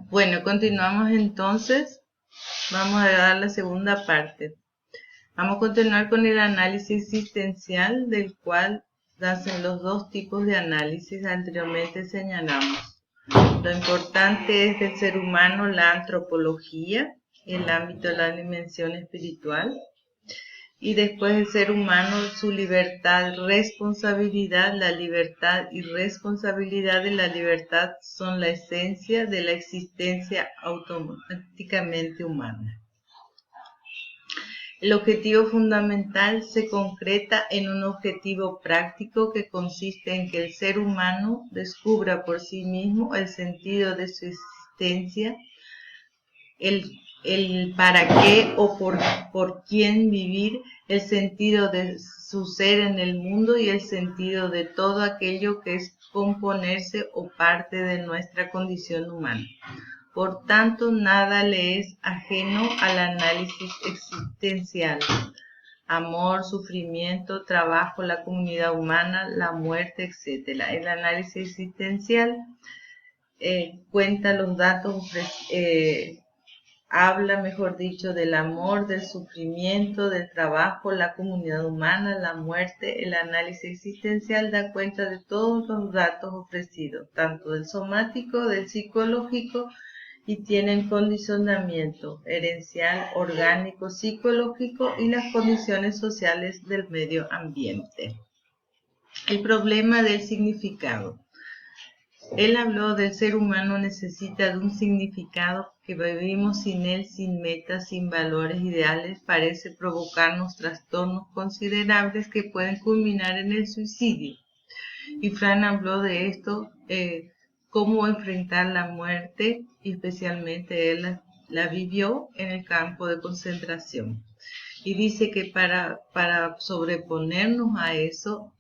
Bueno, continuamos entonces. Vamos a dar la segunda parte. Vamos a continuar con el análisis existencial, del cual nacen los dos tipos de análisis anteriormente señalamos. Lo importante es del ser humano la antropología, el ámbito de la dimensión espiritual, y después el ser humano, su libertad, responsabilidad. La libertad y responsabilidad de la libertad son la esencia de la existencia automáticamente humana. El objetivo fundamental se concreta en un objetivo práctico que consiste en que el ser humano descubra por sí mismo el sentido de su existencia, el para qué o por quién vivir, el sentido de su ser en el mundo y el sentido de todo aquello que es componerse o parte de nuestra condición humana. Por tanto, nada le es ajeno al análisis existencial. Amor, sufrimiento, trabajo, la comunidad humana, la muerte, etc. El análisis existencial cuenta los datos, habla, mejor dicho, del amor, del sufrimiento, del trabajo, la comunidad humana, la muerte. El análisis existencial da cuenta de todos los datos ofrecidos, tanto del somático, del psicológico, y tienen condicionamiento herencial, orgánico, psicológico y las condiciones sociales del medio ambiente. El problema del significado. Él habló del ser humano necesita de un significado, que vivimos sin él, sin metas, sin valores ideales, parece provocarnos trastornos considerables que pueden culminar en el suicidio. Y Fran habló de esto, cómo enfrentar la muerte, y especialmente él la vivió en el campo de concentración. Y dice que para sobreponernos a eso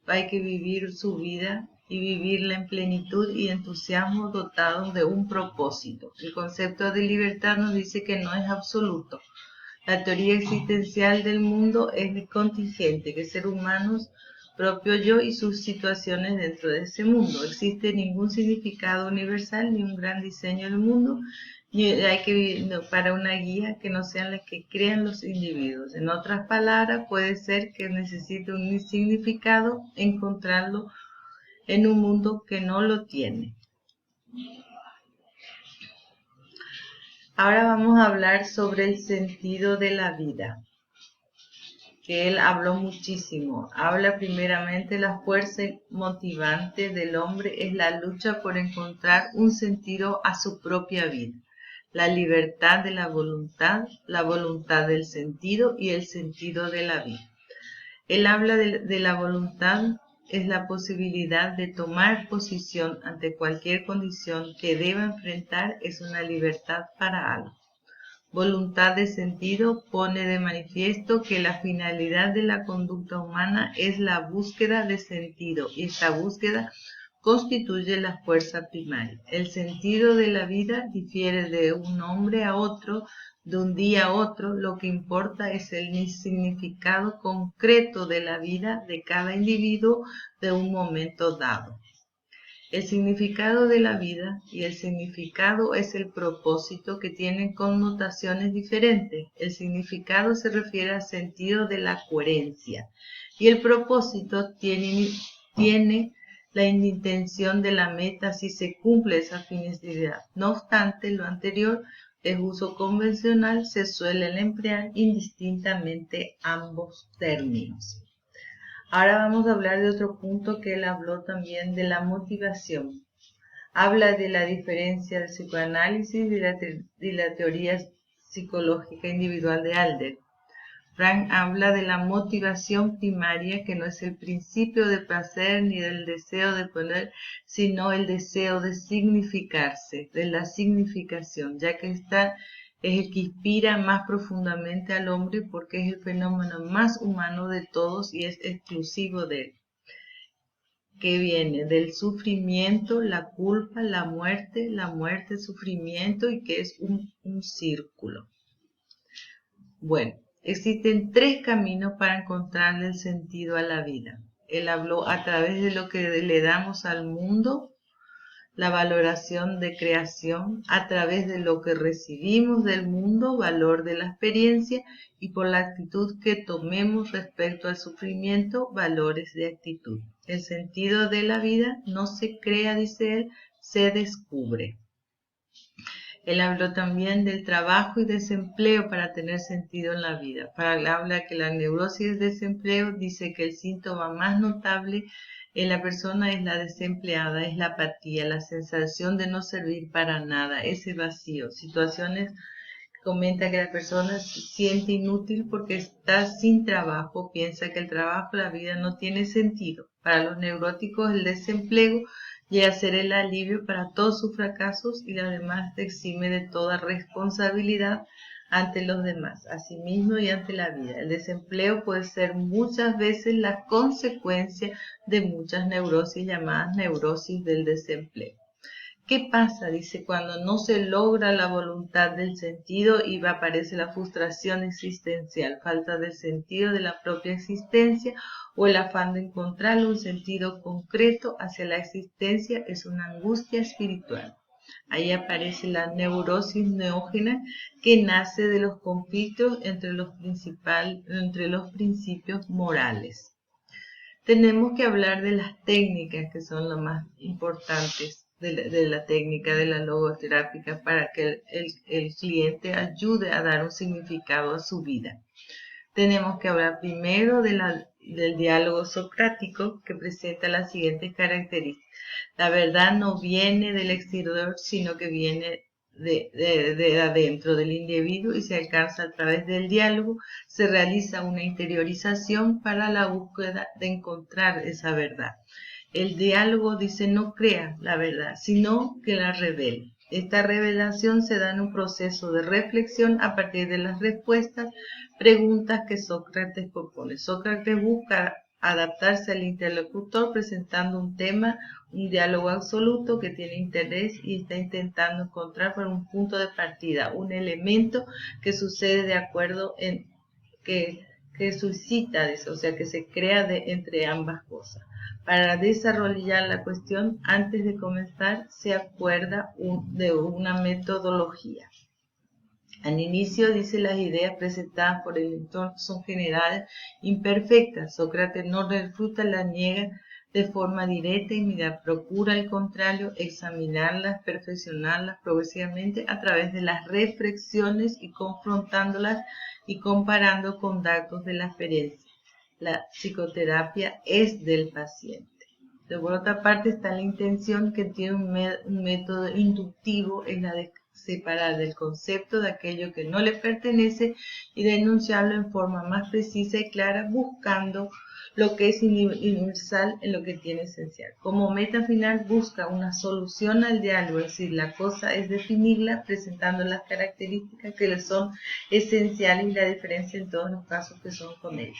hay que vivir su vida y vivirla en plenitud y entusiasmo, dotados de un propósito. El concepto de libertad nos dice que no es absoluto. La teoría existencial del mundo es contingente, que ser humanos propio yo y sus situaciones dentro de ese mundo. Existe ningún significado universal ni un gran diseño del mundo, ni hay que vivir para una guía que no sean las que crean los individuos. En otras palabras, puede ser que necesite un significado encontrarlo en un mundo que no lo tiene. Ahora vamos a hablar sobre el sentido de la vida, que él habló muchísimo. Habla primeramente la fuerza motivante del hombre es la lucha por encontrar un sentido a su propia vida, la libertad de la voluntad del sentido y el sentido de la vida. Él habla de la voluntad, es la posibilidad de tomar posición ante cualquier condición que deba enfrentar, es una libertad para algo. Voluntad de sentido pone de manifiesto que la finalidad de la conducta humana es la búsqueda de sentido, y esta búsqueda constituye la fuerza primaria. El sentido de la vida difiere de un hombre a otro, de un día a otro. Lo que importa es el significado concreto de la vida de cada individuo de un momento dado. El significado de la vida y el significado es el propósito, que tienen connotaciones diferentes. El significado se refiere al sentido de la coherencia y el propósito tiene la intención de la meta si se cumple esa finalidad. No obstante, lo anterior es uso convencional, se suelen emplear indistintamente ambos términos. Ahora vamos a hablar de otro punto que él habló también, de la motivación. Habla de la diferencia del psicoanálisis y la teoría psicológica individual de Adler. Frank habla de la motivación primaria, que no es el principio de placer ni del deseo de poder, sino el deseo de significarse, de la significación, ya que esta es el que inspira más profundamente al hombre, porque es el fenómeno más humano de todos y es exclusivo de él, que viene del sufrimiento, la culpa, la muerte, sufrimiento, y que es un círculo. Bueno, existen tres caminos para encontrarle el sentido a la vida. Él habló a través de lo que le damos al mundo, la valoración de creación a través de lo que recibimos del mundo, valor de la experiencia, y por la actitud que tomemos respecto al sufrimiento, valores de actitud. El sentido de la vida no se crea, dice él, se descubre. Él habló también del trabajo y desempleo para tener sentido en la vida. Habla que la neurosis del desempleo dice que el síntoma más notable en la persona es la desempleada, es la apatía, la sensación de no servir para nada, ese vacío. Situaciones comenta que la persona se siente inútil porque está sin trabajo, piensa que el trabajo, la vida no tiene sentido. Para los neuróticos el desempleo llega a ser el alivio para todos sus fracasos y además te exime de toda responsabilidad ante los demás, a sí mismo y ante la vida. El desempleo puede ser muchas veces la consecuencia de muchas neurosis llamadas neurosis del desempleo. ¿Qué pasa? Dice, cuando no se logra la voluntad del sentido y aparece la frustración existencial, falta de sentido de la propia existencia o el afán de encontrar un sentido concreto hacia la existencia es una angustia espiritual. Ahí aparece la neurosis neógena que nace de los conflictos entre los principios morales. Tenemos que hablar de las técnicas que son lo más importantes de la técnica de la logoterápica para que el cliente ayude a dar un significado a su vida. Tenemos que hablar primero del diálogo socrático que presenta las siguientes características. La verdad no viene del exterior, sino que viene de adentro del individuo y se alcanza a través del diálogo. Se realiza una interiorización para la búsqueda de encontrar esa verdad. El diálogo, dice, no crea la verdad, sino que la revela. Esta revelación se da en un proceso de reflexión a partir de las preguntas que Sócrates propone. Sócrates busca adaptarse al interlocutor presentando un tema, un diálogo absoluto que tiene interés y está intentando encontrar por un punto de partida, un elemento que sucede de acuerdo en que suscita eso, o sea, que se crea entre ambas cosas. Para desarrollar la cuestión, antes de comenzar, se acuerda de una metodología. Al inicio dice las ideas presentadas por el entorno son generales, imperfectas. Sócrates no refuta, las niega de forma directa y procura al contrario examinarlas, perfeccionarlas progresivamente a través de las reflexiones y confrontándolas y comparando con datos de la experiencia. La psicoterapia es del paciente. Por otra parte está la intención que tiene un método inductivo, es la de separar del concepto de aquello que no le pertenece y denunciarlo en forma más precisa y clara, buscando lo que es universal en lo que tiene esencial. Como meta final busca una solución al diálogo, es decir, la cosa es definirla presentando las características que le son esenciales y la diferencia en todos los casos que son con ella.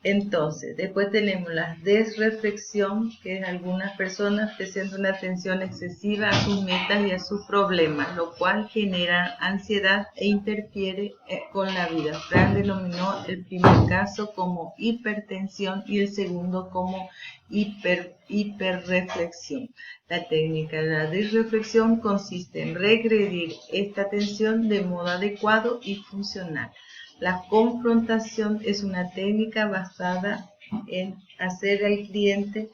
Entonces, después tenemos la desreflexión, que algunas personas presentan una atención excesiva a sus metas y a sus problemas, lo cual genera ansiedad e interfiere con la vida. Frank denominó el primer caso como hipertensión y el segundo como hiperreflexión. La técnica de la desreflexión consiste en regredir esta atención de modo adecuado y funcional. La confrontación es una técnica basada en hacer al cliente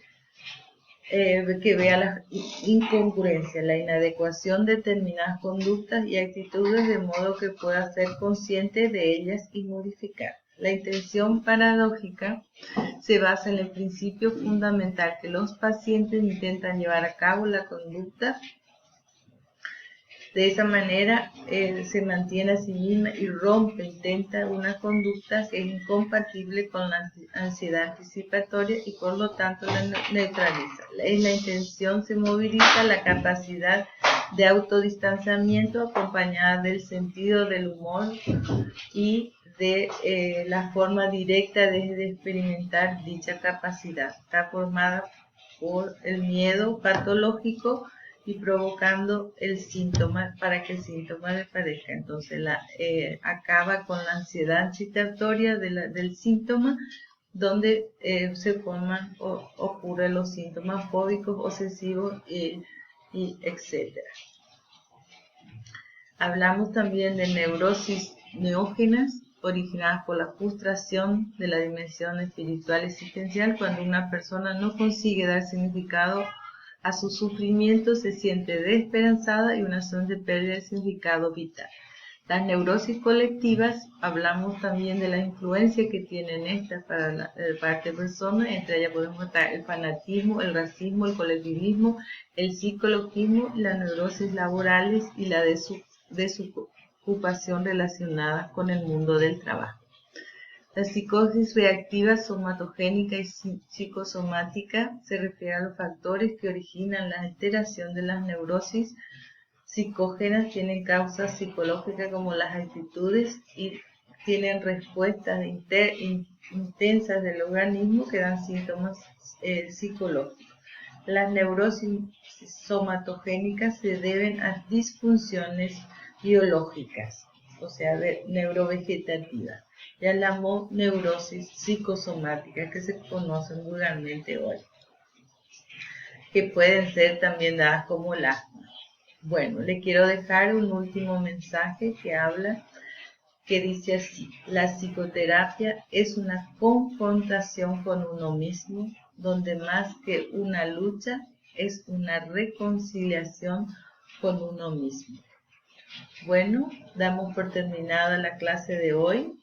que vea la incongruencia, la inadecuación de determinadas conductas y actitudes de modo que pueda ser consciente de ellas y modificar. La intención paradójica se basa en el principio fundamental que los pacientes intentan llevar a cabo la conducta. De esa manera se mantiene a sí misma y intenta una conducta que es incompatible con la ansiedad anticipatoria y por lo tanto la neutraliza. En la intención se moviliza la capacidad de autodistanciamiento acompañada del sentido del humor y de la forma directa de experimentar dicha capacidad. Está formada por el miedo patológico y provocando el síntoma para que el síntoma desaparezca. Entonces acaba con la ansiedad anticipatoria del síntoma donde se forman o ocurren los síntomas fóbicos, obsesivos y etcétera. Hablamos también de neurosis neógenas, originadas por la frustración de la dimensión espiritual existencial. Cuando una persona no consigue dar significado a su sufrimiento, se siente desesperanzada y una sensación de pérdida de significado vital. Las neurosis colectivas, hablamos también de la influencia que tienen estas para esta persona. Entre ellas podemos estar el fanatismo, el racismo, el colectivismo, el psicologismo, las neurosis laborales y la desocupación relacionadas con el mundo del trabajo. La psicosis reactiva, somatogénica y psicosomática se refiere a los factores que originan la alteración de las neurosis psicógenas. Tienen causas psicológicas como las actitudes y tienen respuestas intensas del organismo que dan síntomas psicológicos. Las neurosis somatogénicas se deben a disfunciones biológicas, o sea, neurovegetativas. Ya la neurosis psicosomática que se conocen vulgarmente hoy, que pueden ser también dadas como el asma. Bueno, le quiero dejar un último mensaje que dice así: la psicoterapia es una confrontación con uno mismo, donde más que una lucha es una reconciliación con uno mismo. Bueno, damos por terminada la clase de hoy.